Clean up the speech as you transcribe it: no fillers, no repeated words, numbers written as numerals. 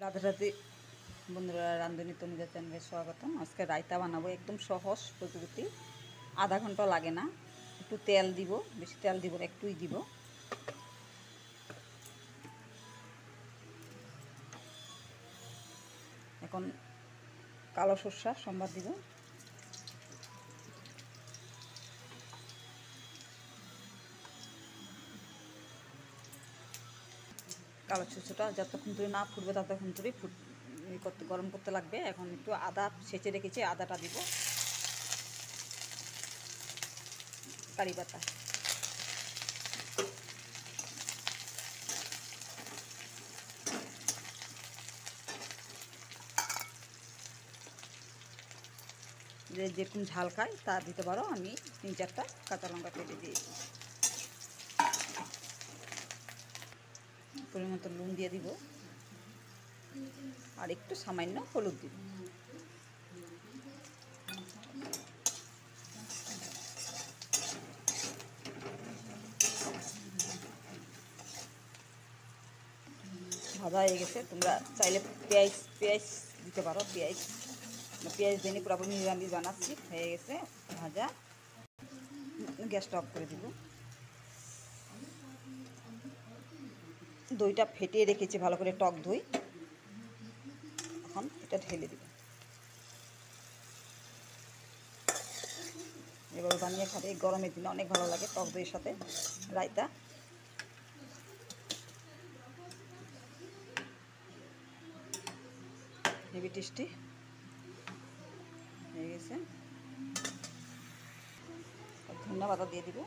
রাধে রাধে বন্ধুরা, রান্ধুনি তনুজা চ্যানেলে স্বাগতম। আজকে রায়তা বানাবো, একদম সহজ পদ্ধতি, আধা ঘন্টা লাগে না। একটু তেল দিব, বেশি তেল দিব, একটুই দিব। এখন কালো সর্ষা সম্বার দিব, কালো সর্ষাটা যতক্ষণ ধরে না ফুটবে ততক্ষণ ধরে গরম করতে লাগবে। এখন একটু আদা ছেঁচে রেখেছি, আদাটা দিব, কারি পাতা, যেরকম ঝাল খায় তা দিতে পারো। আমি 3-4টা কাঁচা লঙ্কা কেটে দিয়েছি। পরিমাণ মতো নুন দিয়ে দিব আর একটু সামান্য হলুদ দিব। ভাজা হয়ে গেছে। তোমরা চাইলে পেঁয়াজ দিতে পারো। পেঁয়াজ দিনে পুরোপুরি নিরামিষ বানাচ্ছি। হয়ে গেছে ভাজা, গ্যাসটা অফ করে দিব। দইটা ফেটিয়ে রেখেছি ভালো করে, টক দই। এখন এটা ঢেলে দিব। এভাবে বানিয়ে খাবে, গরমের দিনে অনেক ভালো লাগে টক দইয়ের সাথে রায়তা। হেভি টেস্টি হয়ে গেছে। ধন্যবাদ দিয়ে দিব।